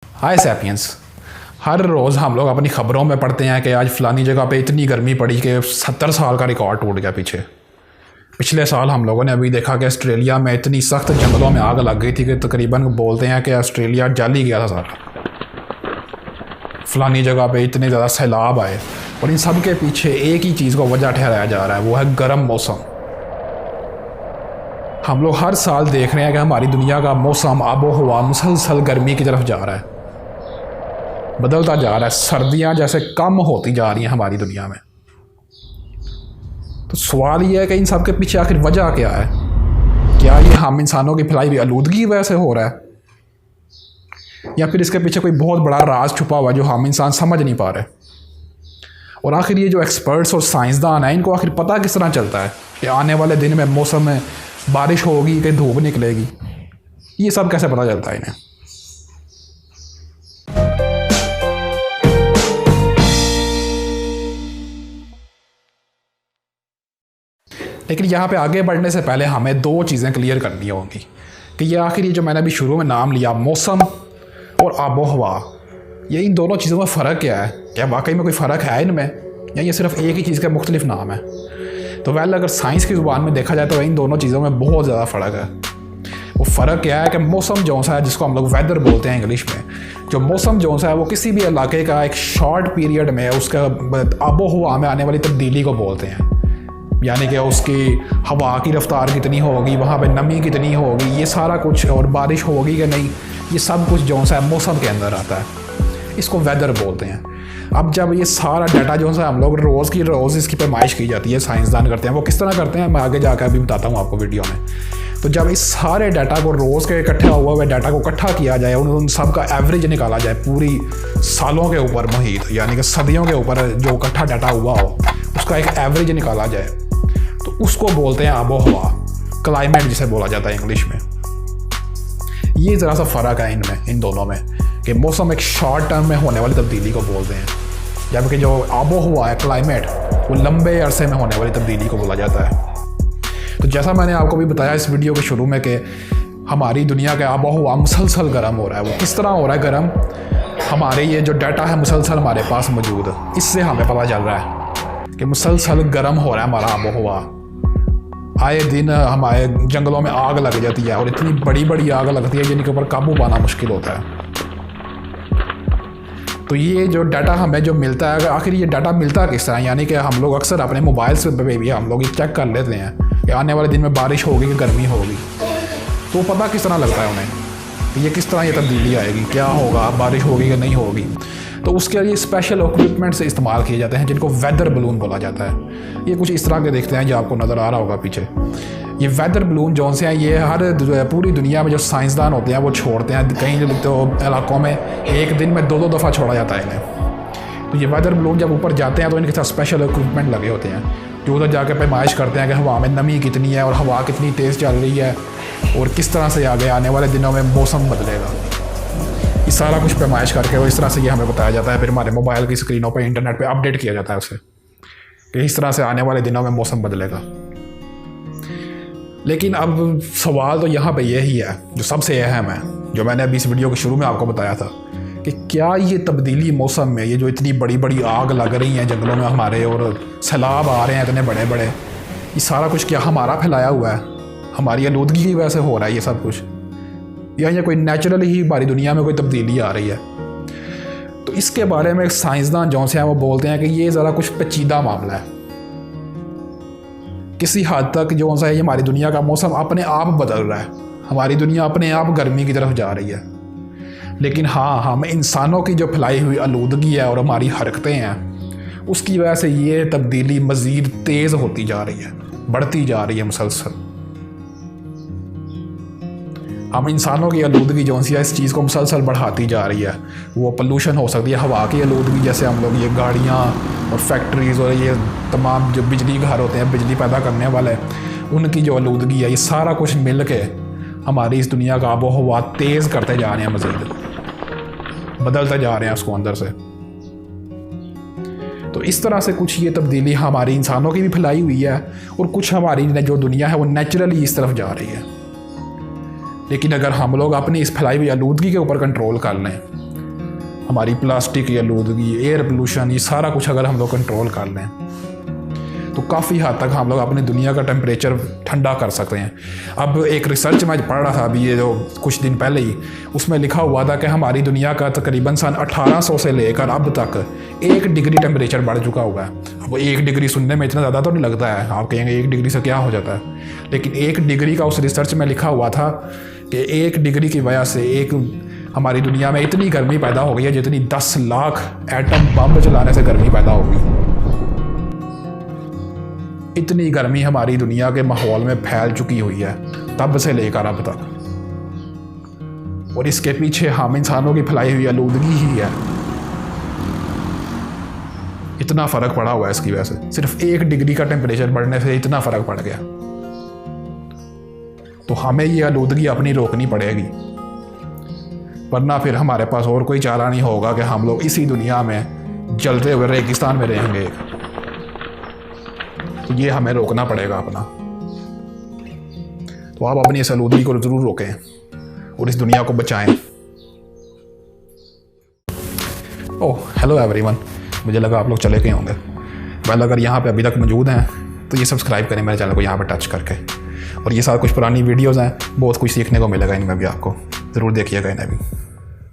हाय sapiens. हर रोज़ हम लोग अपनी ख़बरों में पढ़ते हैं कि आज फ़लानी जगह पे इतनी गर्मी पड़ी कि 70 साल का रिकॉर्ड टूट गया पीछे। पिछले साल हम लोगों ने अभी देखा कि ऑस्ट्रेलिया में इतनी सख्त जंगलों में आग लग गई थी कि तकरीबन बोलते हैं कि ऑस्ट्रेलिया जल ही गया था सारा। फ़लानी जगह पे इतने ज़्यादा सैलाब आए और इन सब के पीछे एक ही चीज़ को वजह ठहराया जा रहा है, वो है गर्म मौसम। हम लोग हर साल देख रहे हैं कि हमारी दुनिया का मौसम आबो हवा मुसलसल गर्मी की तरफ जा रहा है, बदलता जा रहा है। सर्दियां जैसे कम होती जा रही हैं हमारी दुनिया में। तो सवाल ये है कि इन सब के पीछे आखिर वजह क्या है? क्या ये हम इंसानों की फैलाई हुई आलूदगी की वजह से हो रहा है, या फिर इसके पीछे कोई बहुत बड़ा राज छुपा हुआ है जो हम इंसान समझ नहीं पा रहे? और आखिर ये जो एक्सपर्ट्स और साइंसदान हैं, इनको आखिर पता किस तरह चलता है कि आने वाले दिन में मौसम में बारिश होगी कि धूप निकलेगी? ये सब कैसे पता चलता है इन्हें? लेकिन यहाँ पे आगे बढ़ने से पहले हमें दो चीज़ें क्लियर करनी होंगी कि ये आखिर ये जो मैंने अभी शुरू में नाम लिया, मौसम और आबो हवा, ये इन दोनों चीज़ों में फ़र्क क्या है? क्या वाकई में कोई फ़र्क है इनमें, या ये सिर्फ एक ही चीज़ के मुख्तलिफ नाम है? तो अगर साइंस की ज़ुबान में देखा जाए तो इन दोनों चीज़ों में बहुत ज़्यादा फ़र्क है। वो फ़र्क क्या है कि मौसम जो सा है, जिसको हम लोग वेदर बोलते हैं इंग्लिश में, जो मौसम जो सा है वो किसी भी इलाके का एक शॉर्ट पीरियड में उसका आबो हवा में आने वाली तब्दीली को बोलते हैं। यानी कि उसकी हवा की रफ्तार कितनी होगी, वहाँ पे नमी कितनी होगी, ये सारा कुछ, और बारिश होगी कि नहीं, ये सब कुछ जो सा है मौसम के अंदर आता है। इसको वेदर बोलते हैं। अब जब ये सारा डाटा जो सा हम लोग रोज़ की रोज़ इसकी पैमाइश की जाती है, साइंसदान करते हैं। वो किस तरह करते हैं मैं आगे जाकर अभी बताता हूँ आपको वीडियो में। तो जब इस सारे डाटा को, रोज़ के इकट्ठे हुए डाटा को इकट्ठा किया जाए, उन सब का एवरेज निकाला जाए पूरी सालों के ऊपर मुहित, यानी कि सदियों के ऊपर जो इकट्ठा डाटा हुआ हो, उसका एक एवरेज निकाला जाए, तो उसको बोलते हैं आबो हवा, क्लाइमेट जिसे बोला जाता है इंग्लिश में। ये ज़रा सा फ़र्क है इनमें, इन दोनों में, कि मौसम एक शॉर्ट टर्म में होने वाली तब्दीली को बोलते हैं, जबकि जो आबो हवा है, क्लाइमेट, वो लंबे अरसे में होने वाली तब्दीली को बोला जाता है। तो जैसा मैंने आपको भी बताया इस वीडियो के शुरू में कि हमारी दुनिया का आबो हवा मुसलसल गर्म हो रहा है। वो किस तरह हो रहा है गर्म? हमारे ये जो डाटा है मुसलसल हमारे पास मौजूद, इससे हमें पता चल रहा है कि मुसलसल गर्म हो रहा है हमारा आबो हवा। आए दिन हमारे जंगलों में आग लग जाती है, और इतनी बड़ी बड़ी आग लगती है जिनके ऊपर काबू पाना मुश्किल होता है। तो ये जो डाटा हमें जो मिलता है, आखिर ये डाटा मिलता किस तरह? यानी कि हम लोग अक्सर अपने मोबाइल से भी हम लोग चेक कर लेते हैं कि आने वाले दिन में बारिश होगी कि गर्मी होगी। तो पता किस तरह लगता है उन्हें कि ये किस तरह ये तब्दीली आएगी, क्या होगा, बारिश होगी कि नहीं होगी? तो उसके लिए स्पेशल इक्विपमेंट से इस्तेमाल किए जाते हैं जिनको वेदर बलून बोला जाता है। ये कुछ इस तरह के देखते हैं जो आपको नज़र आ रहा होगा पीछे। ये वेदर बलून जो से हैं, ये पूरी दुनिया में जो साइंसदान होते हैं वो छोड़ते हैं। कहीं तो इलाकों में एक दिन में 2-2 दफ़ा छोड़ा जाता है इन्हें। तो ये वेदर बलून जब ऊपर जाते हैं तो इनके साथ स्पेशल इक्विपमेंट लगे होते हैं जो उधर जाकर पैमाइश करते हैं कि हवा में नमी कितनी है और हवा कितनी तेज़ चल रही है और किस तरह से आगे आने वाले दिनों में मौसम बदलेगा। ये सारा कुछ पैमाइश करके वो इस तरह से ये हमें बताया जाता है। फिर हमारे मोबाइल की स्क्रीनों पर, इंटरनेट पर अपडेट किया जाता है उसे कि इस तरह से आने वाले दिनों में मौसम बदलेगा। लेकिन अब सवाल तो यहाँ पे यही है जो सबसे अहम है, जो मैंने अभी इस वीडियो के शुरू में आपको बताया था कि क्या ये तब्दीली मौसम में, ये जो इतनी बड़ी बड़ी आग लग रही हैं जंगलों में हमारे और सैलाब आ रहे हैं इतने बड़े बड़े, ये सारा कुछ क्या हमारा फैलाया हुआ है, हमारी आलूदगी की वजह से हो रहा है ये सब कुछ, या ये कोई नेचुरली ही हमारी दुनिया में कोई तब्दीली आ रही है? तो इसके बारे में एक साइंसदान जो से हैं वो बोलते हैं कि ये ज़रा कुछ पेचीदा मामला है। किसी हद तक जो सा है ये हमारी दुनिया का मौसम अपने आप बदल रहा है, हमारी दुनिया अपने आप गर्मी की तरफ जा रही है। लेकिन हाँ, हम इंसानों की जो फैलाई हुई आलूदगी है और हमारी हरकतें हैं, उसकी वजह से ये तब्दीली मज़ीद तेज़ होती जा रही है, बढ़ती जा रही है मुसलसल। हम इंसानों की आलूदगी जो सी है इस चीज़ को मुसलसल बढ़ाती जा रही है। वो पोल्यूशन हो सकती है, हवा की आलूदगी, जैसे हम लोग ये गाड़ियाँ और फैक्ट्रीज़ और ये तमाम जो बिजली घर होते हैं, बिजली पैदा करने वाले, उनकी जो आलूदगी है, ये सारा कुछ मिल के हमारी इस दुनिया का आबो हवा तेज़ करते जा रहे हैं, मज़ीद बदलते जा रहे हैं उसको अंदर से। तो इस तरह से कुछ ये तब्दीली हमारी इंसानों की भी फैलाई हुई है, और कुछ हमारी जो दुनिया है वो नेचुरली इस तरफ जा रही है। लेकिन अगर हम लोग अपनी इस फैलाई हुई आलूदगी के ऊपर कंट्रोल कर लें हमारी प्लास्टिक की आलूदगी, एयर पोल्यूशन, ये सारा कुछ अगर हम लोग कंट्रोल कर लें तो काफ़ी हद तक हम लोग अपनी दुनिया का टेम्परेचर ठंडा कर सकते हैं। अब एक रिसर्च में पढ़ रहा था अभी ये जो कुछ दिन पहले ही, उसमें लिखा हुआ था कि हमारी दुनिया का तकरीबन सन 1800 से लेकर अब तक 1 डिग्री टेम्परेचर बढ़ चुका हुआ है। अब 1 डिग्री सुनने में इतना ज़्यादा तो नहीं लगता है, आप कहेंगे 1 डिग्री से क्या हो जाता है, लेकिन 1 डिग्री का उस रिसर्च में लिखा हुआ था कि 1 डिग्री की वजह से हमारी दुनिया में इतनी गर्मी पैदा हो गई है जितनी 10 लाख एटम बम चलाने से गर्मी पैदा होगी। इतनी गर्मी हमारी दुनिया के माहौल में फैल चुकी हुई है तब से लेकर अब तक, और इसके पीछे हम इंसानों की फैलाई हुई आलूदगी ही है। इतना फ़र्क पड़ा हुआ है इसकी वजह से, सिर्फ 1 डिग्री का टेम्परेचर बढ़ने से इतना फ़र्क पड़ गया। तो हमें ये आलूदगी अपनी रोकनी पड़ेगी, वरना फिर हमारे पास और कोई चारा नहीं होगा कि हम लोग इसी दुनिया में जलते हुए रेगिस्तान में रहेंगे। तो ये हमें रोकना पड़ेगा अपना। तो आप अपनी इस आलूदगी को ज़रूर रोकें और इस दुनिया को बचाएं। ओह हेलो एवरीवन, मुझे लगा आप लोग चले गए होंगे। वेल, अगर यहाँ पे अभी तक मौजूद हैं तो ये सब्सक्राइब करें मेरे चैनल को यहाँ पे टच करके, और ये सारा कुछ पुरानी वीडियोज़ हैं, बहुत कुछ सीखने को मिलेगा इनमें भी, आपको ज़रूर देखिएगा इन्हें भी।